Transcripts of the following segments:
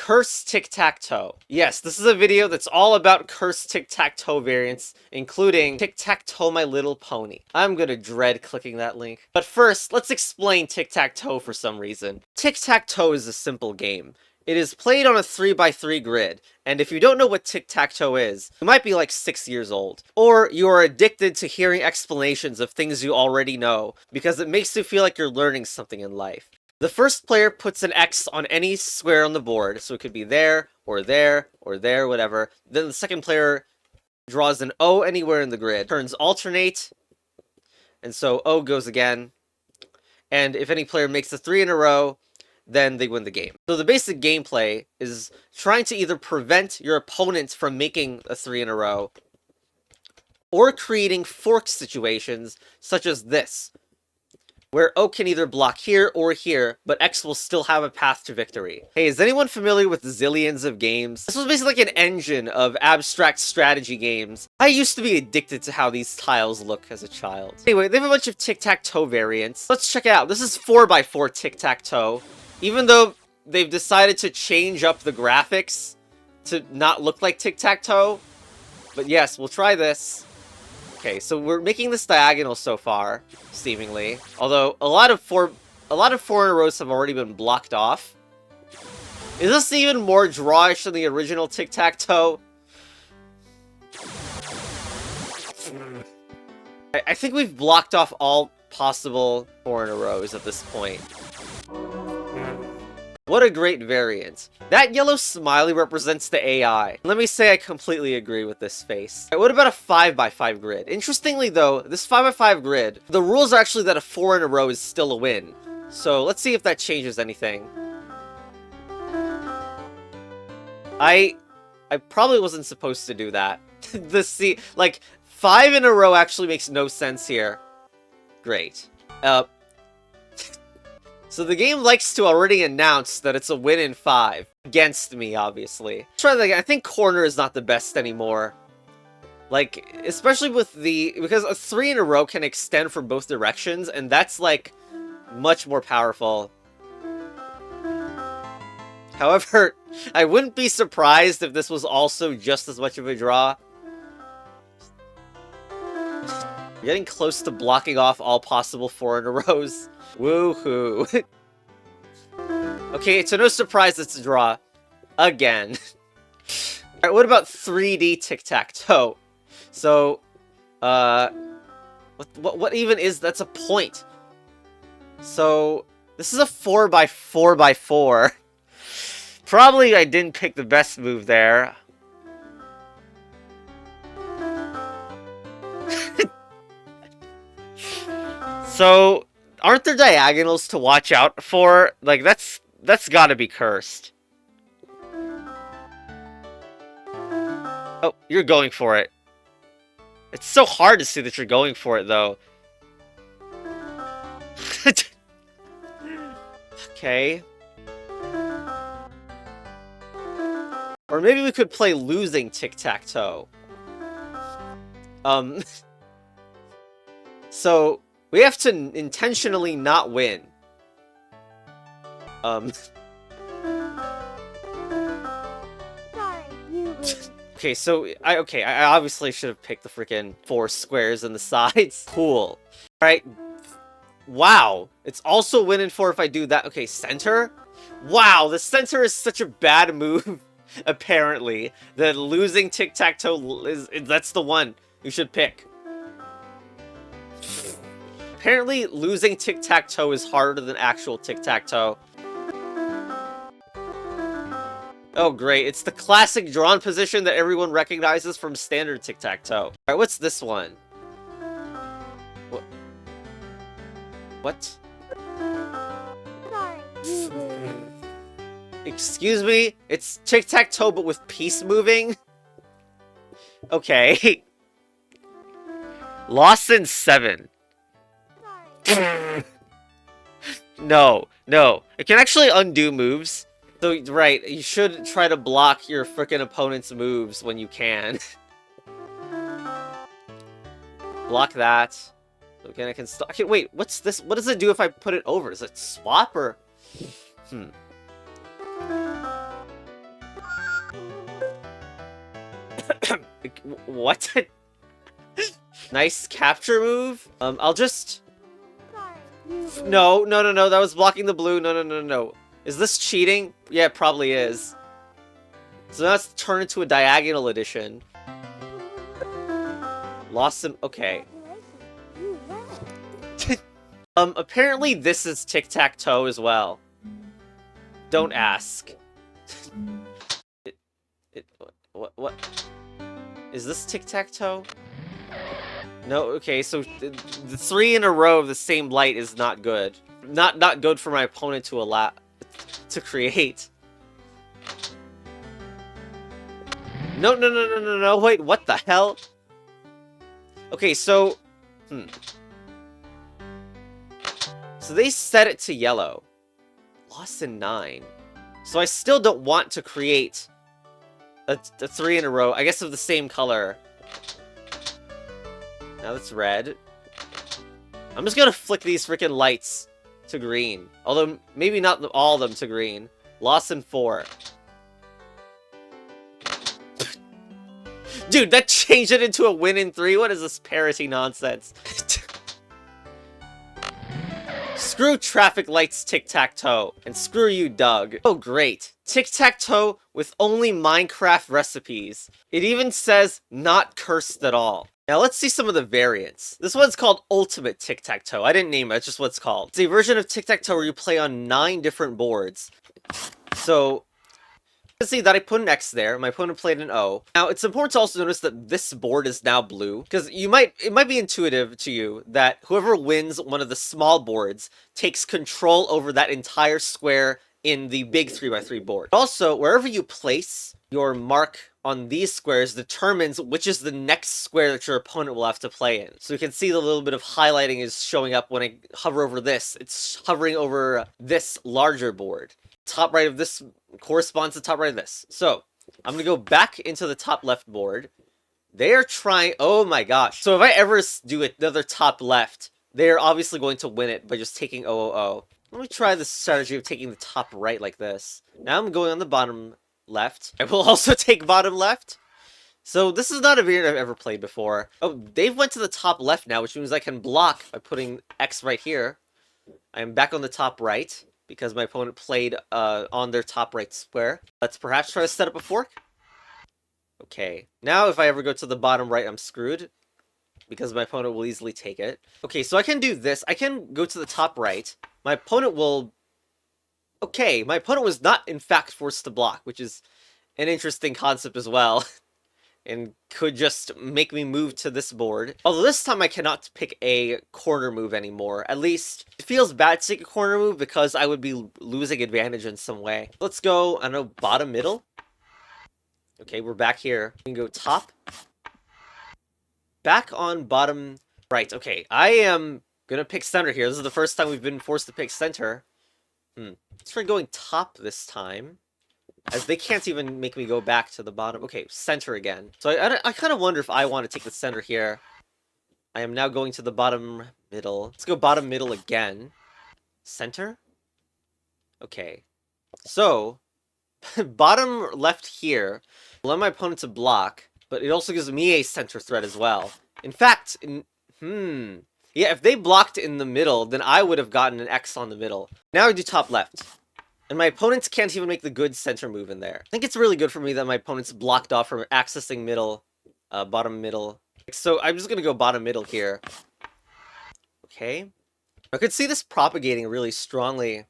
Curse Tic Tac Toe. Yes, this is a video that's all about Curse Tic Tac Toe variants, including Tic Tac Toe My Little Pony. I'm gonna dread clicking that link. But first, let's explain Tic Tac Toe for some reason. Tic Tac Toe is a simple game. It is played on a 3x3 grid, and if you don't know what Tic Tac Toe is, you might be like 6 years old. Or you are addicted to hearing explanations of things you already know, because it makes you feel like you're learning something in life. The first player puts an X on any square on the board, so it could be there, or there, or there, whatever. Then the second player draws an O anywhere in the grid. Turns alternate, and so O goes again. And if any player makes a 3 in a row, then they win the game. So the basic gameplay is trying to either prevent your opponent from making a 3 in a row, or creating fork situations, such as this, where O can either block here or here, but X will still have a path to victory. Hey, is anyone familiar with Zillions of Games? This was basically like an engine of abstract strategy games. I used to be addicted to how these tiles look as a child. Anyway, they have a bunch of tic-tac-toe variants. Let's check it out. This is 4x4 tic-tac-toe. Even though they've decided to change up the graphics to not look like tic-tac-toe. But yes, we'll try this. Okay, so we're making this diagonal so far, seemingly. Although a lot of four in a rows have already been blocked off. Is this even more drawish than the original tic-tac-toe? I think we've blocked off all possible 4 in a rows at this point. What a great variant. That yellow smiley represents the AI. Let me say I completely agree with this face. Right, what about a 5x5 grid? Interestingly though, this 5x5 grid, the rules are actually that a 4 in a row is still a win. So let's see if that changes anything. I probably wasn't supposed to do that. Like, 5 in a row actually makes no sense here. Great. So the game likes to already announce that it's a win in 5. Against me, obviously. Let's try that again. I think corner is not the best anymore. Like, especially with because a 3 in a row can extend from both directions, and that's, like, much more powerful. However, I wouldn't be surprised if this was also just as much of a draw. Getting close to blocking off all possible 4 in a rows. Woohoo. Okay, so no surprise it's a draw. Again. Alright, what about 3D tic-tac-toe? So, what even is... That's a point. So, this is a 4x4x4. Probably I didn't pick the best move there. So, aren't there diagonals to watch out for? Like, that's gotta be cursed. Oh, you're going for it. It's so hard to see that you're going for it, though. Okay. Or maybe we could play losing tic-tac-toe. So... we have to intentionally not win. Okay, so I obviously should have picked the freaking 4 squares in the sides. Cool. Alright. Wow. It's also win in 4 if I do that. Okay, center? Wow, the center is such a bad move, apparently. That losing tic-tac-toe that's the one you should pick. Apparently, losing tic-tac-toe is harder than actual tic-tac-toe. Oh, great. It's the classic drawn position that everyone recognizes from standard tic-tac-toe. Alright, what's this one? What? Excuse me? It's tic-tac-toe, but with piece moving? Okay. Lost in 7. No. It can actually undo moves. So, right, you should try to block your frickin' opponent's moves when you can. Block that. Okay, I can stop. Okay, wait, what's this? What does it do if I put it over? Does it swap or... What? Nice capture move. I'll just... No, no, no, no, that was blocking the blue. No, no, no, no. Is this cheating? Yeah, it probably is. So now let's turn into a diagonal edition. Lost him. Okay. Apparently this is Tic Tac Toe as well. Don't ask. What? Is this Tic Tac Toe? No, okay, so the 3 in a row of the same light is not good. Not good for my opponent to create. No, no, no, no, no, no, wait, what the hell? Okay, so... So they set it to yellow. Lost in 9. So I still don't want to create a 3 in a row, I guess of the same color. Now that's red. I'm just gonna flick these freaking lights to green. Although, maybe not all of them to green. Lost in 4. Dude, that changed it into a win in 3? What is this parity nonsense? Screw traffic lights Tic Tac Toe. And screw you, Doug. Oh, great. Tic Tac Toe with only Minecraft recipes. It even says not cursed at all. Now let's see some of the variants. This one's called Ultimate Tic Tac Toe. I didn't name it, it's just what it's called. It's a version of Tic Tac Toe where you play on 9 different boards. So, you can see that I put an X there. My opponent played an O. Now, it's important to also notice that this board is now blue, because it might be intuitive to you that whoever wins one of the small boards takes control over that entire square in the big 3x3 board. Also, wherever you place your mark on these squares determines which is the next square that your opponent will have to play in. So you can see the little bit of highlighting is showing up when I hover over this. It's hovering over this larger board. Top right of this corresponds to top right of this. So, I'm gonna go back into the top left board. They are trying... Oh my gosh. So if I ever do another top left, they are obviously going to win it by just taking 000. Let me try the strategy of taking the top right like this. Now I'm going on the bottom left. I will also take bottom left. So this is not a variant I've ever played before. Oh, they've went to the top left now, which means I can block by putting X right here. I am back on the top right, because my opponent played on their top right square. Let's perhaps try to set up a fork. Okay, now if I ever go to the bottom right, I'm screwed, because my opponent will easily take it. Okay, so I can do this. I can go to the top right. My opponent will... Okay, my opponent was not, in fact, forced to block, which is an interesting concept as well. And could just make me move to this board. Although this time I cannot pick a corner move anymore. At least, it feels bad to take a corner move because I would be losing advantage in some way. Let's go, I don't know, bottom middle? Okay, we're back here. We can go top. Back on bottom right. Okay, I am gonna pick center here. This is the first time we've been forced to pick center. Let's try going top this time. As they can't even make me go back to the bottom. Okay, center again. So I kind of wonder if I want to take the center here. I am now going to the bottom middle. Let's go bottom middle again. Center? Okay. So, bottom left here. Allow my opponent to block, but it also gives me a center threat as well. In fact, yeah, if they blocked in the middle, then I would have gotten an X on the middle. Now I do top left. And my opponents can't even make the good center move in there. I think it's really good for me that my opponent's blocked off from accessing middle, bottom middle. So I'm just gonna go bottom middle here. Okay. I could see this propagating really strongly.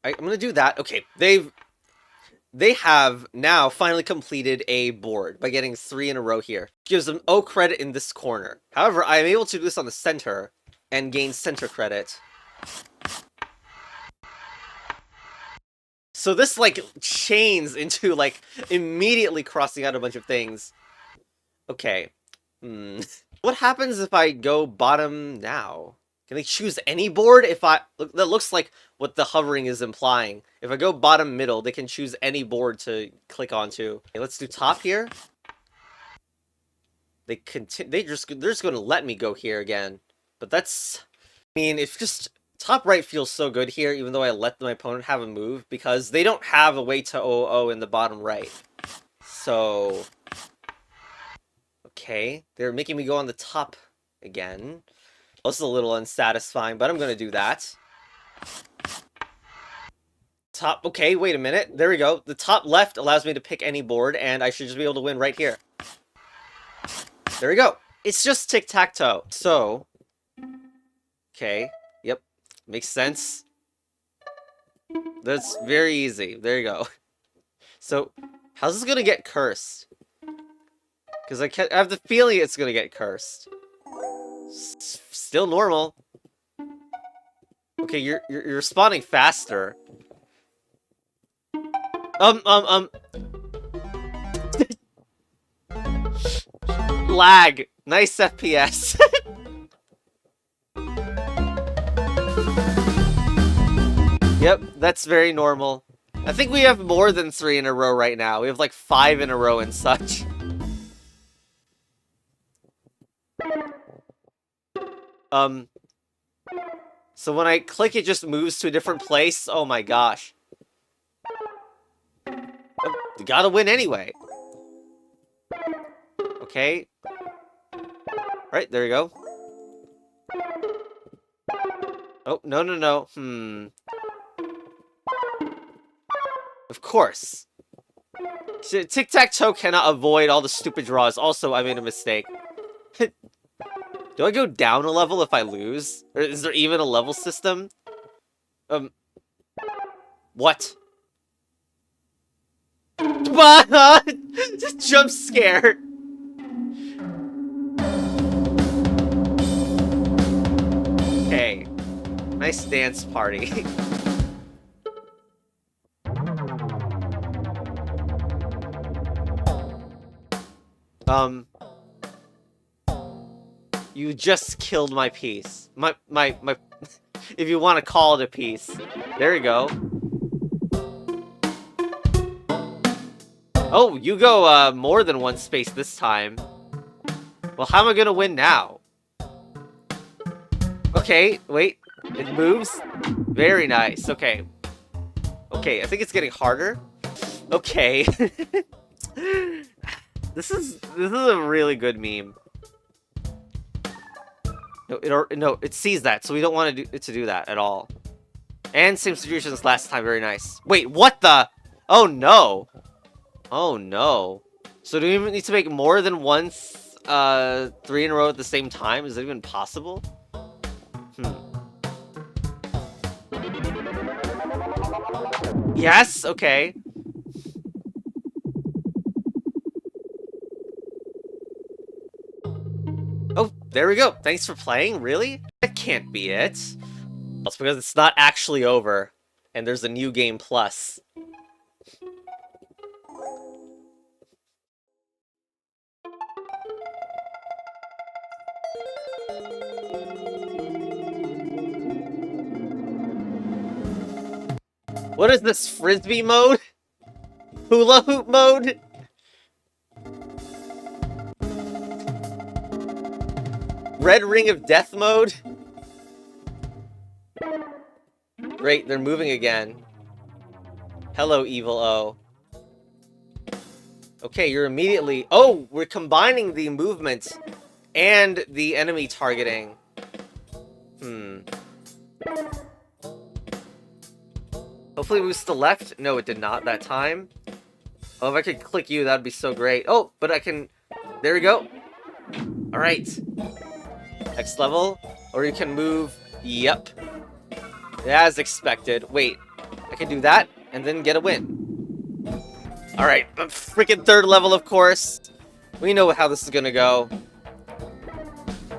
I'm gonna do that. Okay, they have now finally completed a board by getting 3 in a row here. Gives them O credit in this corner. However, I am able to do this on the center and gain center credit. So this, like, chains into, like, immediately crossing out a bunch of things. Okay. What happens if I go bottom now? Can I choose any board if I... That looks like what the hovering is implying. If I go bottom middle, they can choose any board to click onto. Okay, let's do top here. They're just going to let me go here again. But that's... I mean, if just... Top right feels so good here, even though I let my opponent have a move, because they don't have a way to 0-0 in the bottom right. So... Okay, they're making me go on the top again. This is a little unsatisfying, but I'm gonna do that. Top, okay, wait a minute. There we go. The top left allows me to pick any board, and I should just be able to win right here. There we go. It's just tic-tac-toe. So, okay, yep, makes sense. That's very easy. There you go. So, how's this gonna get cursed? Because I have the feeling it's gonna get cursed. Still normal. Okay, you're responding faster. Lag. Nice FPS. Yep, that's very normal. I think we have more than 3 in a row right now. We have like 5 in a row and such. So when I click, it just moves to a different place. Oh my gosh. You gotta win anyway. Okay. Alright, there you go. Oh, no, no, no. Of course. Tic-tac-toe cannot avoid all the stupid draws. Also, I made a mistake. Do I go down a level if I lose? Or is there even a level system? What? Just jump scare. Okay. Nice dance party. You just killed my piece. My if you want to call it a piece. There you go. Oh, you go, more than one space this time. Well, how am I gonna win now? Okay, wait. It moves. Very nice. Okay. Okay, I think it's getting harder. Okay. This is a really good meme. No, it sees that, so we don't want it to do that at all. And same situation as last time, very nice. Wait, what the? Oh no. Oh no. So do we even need to make more than one 3 in a row at the same time? Is it even possible? Yes, okay. Oh, there we go. Thanks for playing, really? That can't be it. That's because it's not actually over. And there's a new game plus. What is this, frisbee mode? Hula hoop mode? Red ring of death mode? Great, they're moving again. Hello, Evil O. Okay, you're immediately... Oh, we're combining the movement and the enemy targeting. Hopefully it moves to the left. No, it did not that time. Oh, if I could click you, that'd be so great. Oh, but I can... There we go. Alright. Next level. Or you can move... Yep. As expected. Wait. I can do that, and then get a win. Alright, the freaking 3rd level, of course. We know how this is gonna go.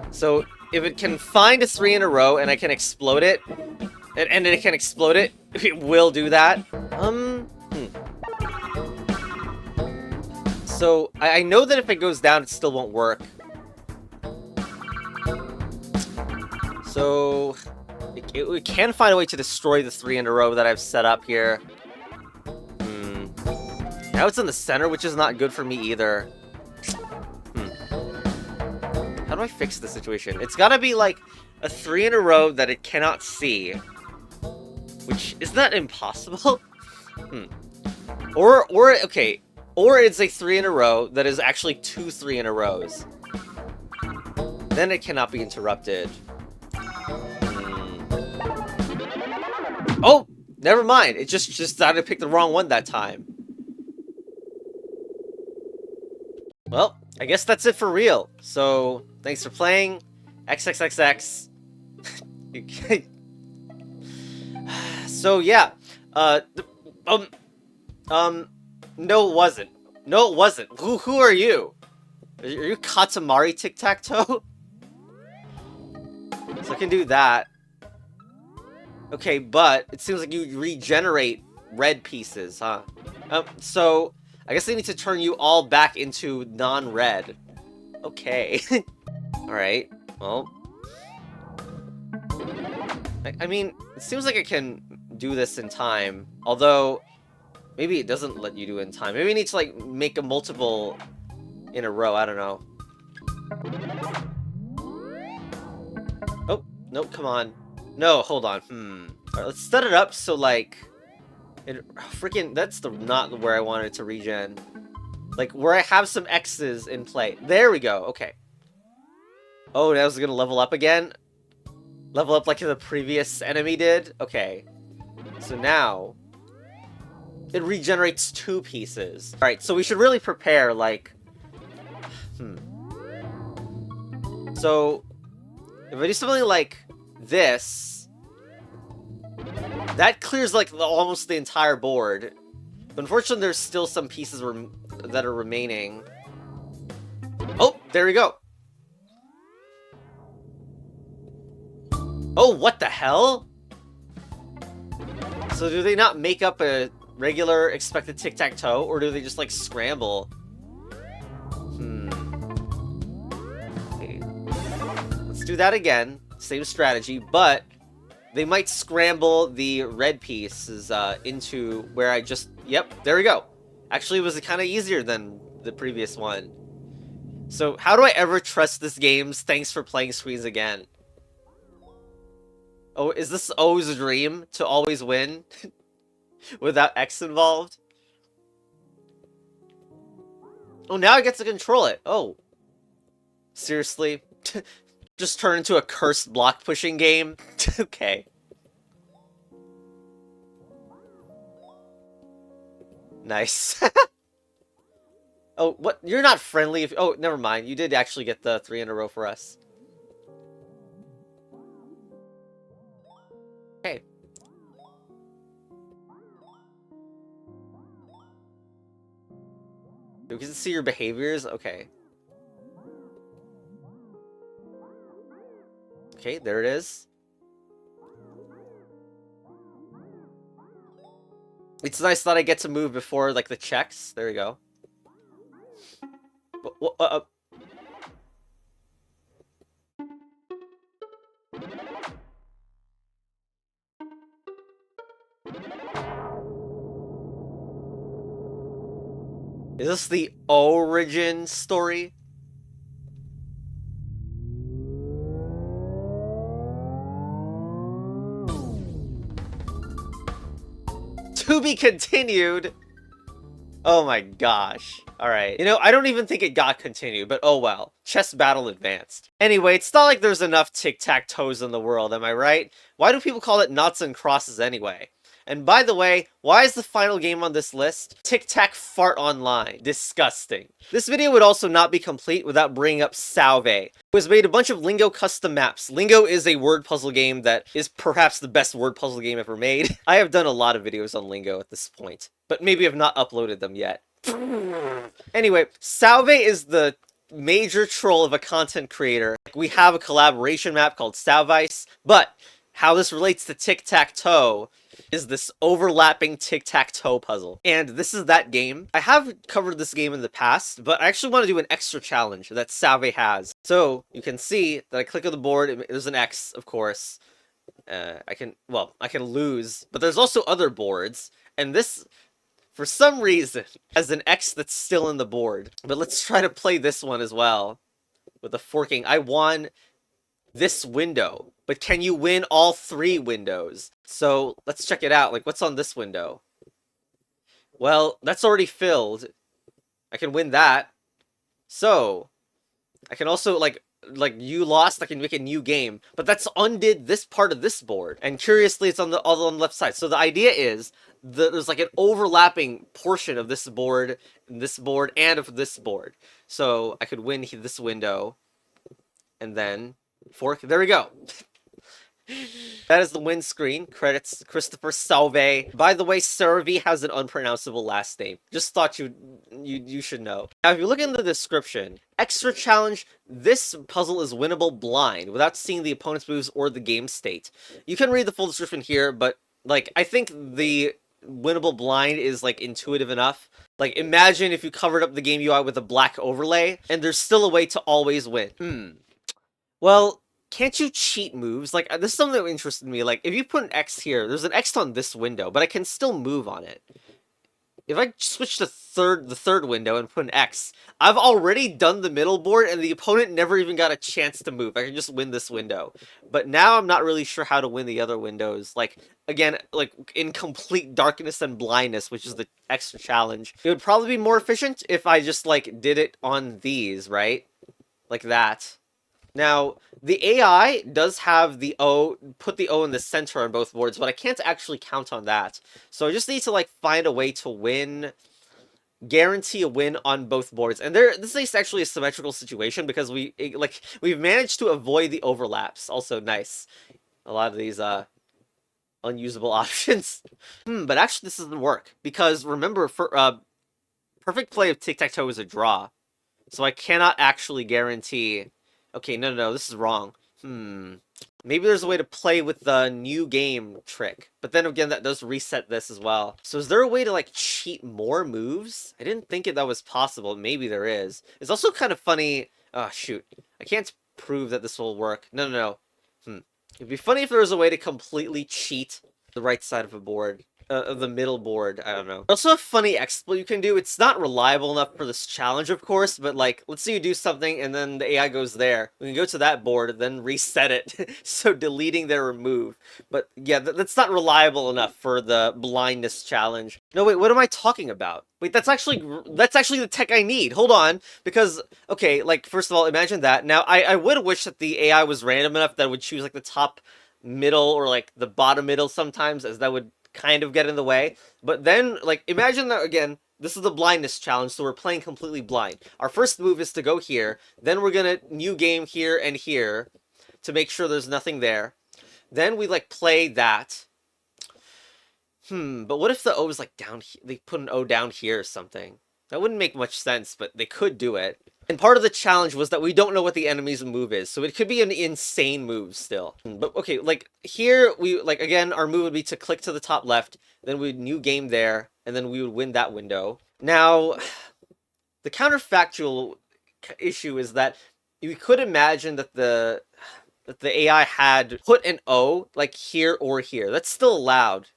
So, if it can find a 3 in a row, and I can explode it, and it can explode it, it will do that. So, I know that if it goes down, it still won't work. So, it can find a way to destroy the 3 in a row that I've set up here. Now it's in the center, which is not good for me either. How do I fix the situation? It's gotta be like a 3 in a row that it cannot see. Which, is that impossible? Or, okay. Or it's a 3 in a row that is actually 2 3 in a rows. Then it cannot be interrupted. Oh, never mind. It just decided to pick the wrong one that time. Well, I guess that's it for real. So, thanks for playing. XXXX. So, yeah. No, it wasn't. No, it wasn't. Who are you? Are you Katamari Tic Tac Toe? So I can do that. Okay, but it seems like you regenerate red pieces, huh? So I guess I need to turn you all back into non-red. Okay. Alright, well. I mean, it seems like I can do this in time. Although, maybe it doesn't let you do it in time. Maybe I need to, like, make a multiple in a row. I don't know. Oh, nope, come on. No, hold on. Alright, let's set it up so, like... that's not where I wanted to regen. Like, where I have some X's in play. There we go, okay. Oh, that was gonna level up again? Level up like the previous enemy did? Okay. So now... it regenerates 2 pieces. Alright, so we should really prepare, like... So... if I do something like this... that clears, like, almost the entire board. But unfortunately, there's still some pieces that are remaining. Oh, there we go. Oh, what the hell? So do they not make up a regular expected tic-tac-toe, or do they just, like, scramble? Okay. Let's do that again. Same strategy, but they might scramble the red pieces into where I just... Yep, there we go. Actually, it was kind of easier than the previous one. So, how do I ever trust this game? Thanks for playing screens again. Oh, is this always a dream? To always win? Without X involved? Oh, now I get to control it. Oh. Seriously? Just turn into a cursed block pushing game? Okay. Nice. Oh, what? You're not friendly if... oh, never mind. You did actually get the 3 in a row for us. Okay. We can see your behaviors? Okay. Okay, there it is. It's nice that I get to move before, like, the checks. There we go. Is this the origin story? To be continued? Oh my gosh. Alright. You know, I don't even think it got continued, but oh well. Chess battle advanced. Anyway, it's not like there's enough tic-tac-toes in the world, am I right? Why do people call it knots and crosses anyway? And by the way, why is the final game on this list Tic Tac Fart Online? Disgusting. This video would also not be complete without bringing up Salve, who has made a bunch of Lingo custom maps. Lingo is a word puzzle game that is perhaps the best word puzzle game ever made. I have done a lot of videos on Lingo at this point, but maybe have not uploaded them yet. Anyway, Salve is the major troll of a content creator. We have a collaboration map called Salvice, but how this relates to Tic-Tac-Toe is this overlapping tic-tac-toe puzzle. And this is that game. I have covered this game in the past, but I actually want to do an extra challenge that Salve has. So, you can see that I click on the board, there's an X, of course. I can lose, but there's also other boards, and this, for some reason, has an X that's still in the board. But let's try to play this one as well, with the forking. I won this window, but can you win all 3 windows? So let's check it out. Like, what's on this window? Well, that's already filled. I can win that. So I can also like you lost, I can make a new game. But that's undid this part of this board. And curiously, it's on the all on the left side. So the idea is there's like an overlapping portion of this board, and of this board. So I could win this window, and then fork. There we go. That is the win screen. Credits Christopher Salve. By the way, Servi has an unpronounceable last name. Just thought you should know. Now, if you look in the description, extra challenge, this puzzle is winnable blind, without seeing the opponent's moves or the game state. You can read the full description here, but, like, I think the winnable blind is, like, intuitive enough. Like, imagine if you covered up the game UI with a black overlay, and there's still a way to always win. Well, can't you cheat moves? Like, this is something that interested me. Like, if you put an X here, there's an X on this window, but I can still move on it. If I switch to the third window and put an X, I've already done the middle board, and the opponent never even got a chance to move. I can just win this window. But now I'm not really sure how to win the other windows. Like, again, like, in complete darkness and blindness, which is the extra challenge. It would probably be more efficient if I just, like, did it on these, right? Like that. Now, the AI does have the O, put the O in the center on both boards, but I can't actually count on that. So I just need to, like, find a way to win, guarantee a win on both boards. And this is actually a symmetrical situation because we've managed to avoid the overlaps. Also nice. A lot of these, unusable options. But actually this doesn't work because remember, perfect play of Tic Tac Toe is a draw. So I cannot actually guarantee... Okay, no, this is wrong. Maybe there's a way to play with the new game trick. But then again, that does reset this as well. So is there a way to, like, cheat more moves? I didn't think that was possible. Maybe there is. It's also kind of funny... Oh, shoot. I can't prove that this will work. No. It'd be funny if there was a way to completely cheat the right side of a board. Of the middle board, I don't know. Also a funny exploit you can do. It's not reliable enough for this challenge, of course, but like, let's say you do something and then the AI goes there. We can go to that board, then reset it. So deleting their remove. But yeah, that's not reliable enough for the blindness challenge. No, wait, what am I talking about? Wait, that's actually the tech I need. Hold on, because, okay, like, first of all, imagine that. Now, I would wish that the AI was random enough that it would choose, like, the top middle or, like, the bottom middle sometimes, as that would kind of get in the way. But then, like, imagine that, again, this is the blindness challenge, so we're playing completely blind. Our first move is to go here, then we're gonna new game here and here to make sure there's nothing there. Then we, like, play that. But what if the O is, like, down here? They put an O down here or something. That wouldn't make much sense, but they could do it. And part of the challenge was that we don't know what the enemy's move is, so it could be an insane move still. But okay, like, here, like, again, our move would be to click to the top left, then we'd new game there, and then we would win that window. Now, the counterfactual issue is that we could imagine that the AI had put an O, like, here or here. That's still allowed.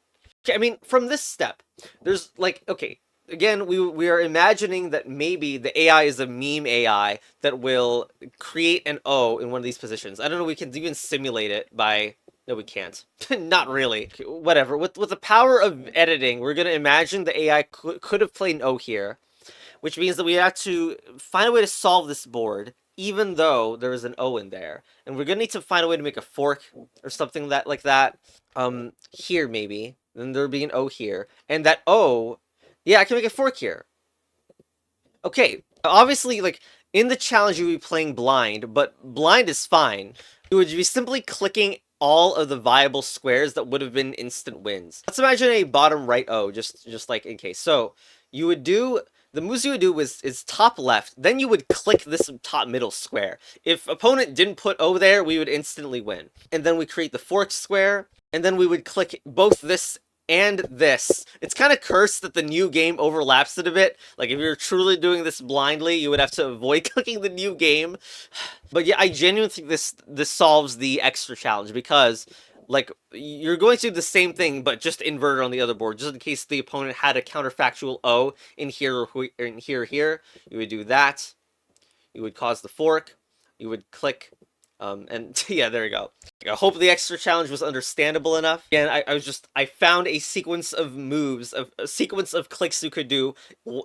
Okay, I mean, from this step, there's, like, okay, again, we are imagining that maybe the AI is a meme AI that will create an O in one of these positions. I don't know, we can even simulate it by... No, we can't. Not really. Okay, whatever. With the power of editing, we're going to imagine the AI could have played an O here, which means that we have to find a way to solve this board, even though there is an O in there. And we're going to need to find a way to make a fork or something like that. Here, maybe. Then there'll be an O here. And that O... Yeah, I can make a fork here. Okay, obviously, like, in the challenge you would be playing blind, but blind is fine. You would be simply clicking all of the viable squares that would have been instant wins. Let's imagine a bottom right O, just like in case. So, you would do... The moves you would do is top left, then you would click this top middle square. If opponent didn't put O there, we would instantly win. And then we create the fork square, and then we would click both this and this. It's kind of cursed that the new game overlaps it a bit. Like, if you're truly doing this blindly, you would have to avoid clicking the new game. But yeah, I genuinely think this solves the extra challenge, because, like, you're going to do the same thing, but just inverted on the other board, just in case the opponent had a counterfactual O in here or in here or here. You would do that. You would cause the fork. You would click And yeah, there you go. I hope the extra challenge was understandable enough. Again, I found a sequence of moves, a sequence of clicks you could do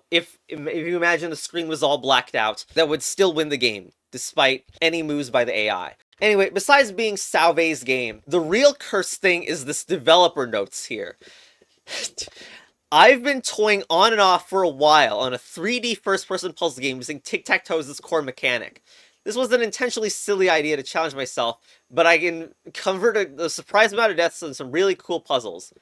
if you imagine the screen was all blacked out, that would still win the game, despite any moves by the AI. Anyway, besides being Salve's game, the real curse thing is this developer notes here. I've been toying on and off for a while on a 3D first-person puzzle game using Tic Tac Toe as its core mechanic. This was an intentionally silly idea to challenge myself, but I can convert a surprise amount of deaths into some really cool puzzles.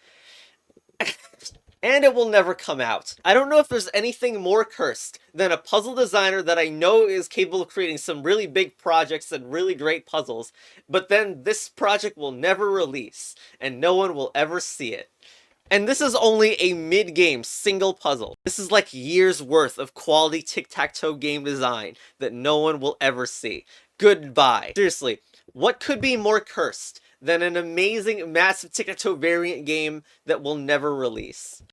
And it will never come out. I don't know if there's anything more cursed than a puzzle designer that I know is capable of creating some really big projects and really great puzzles, but then this project will never release, and no one will ever see it. And this is only a mid-game single puzzle. This is like years worth of quality tic-tac-toe game design that no one will ever see. Goodbye. Seriously, what could be more cursed than an amazing, massive tic-tac-toe variant game that will never release?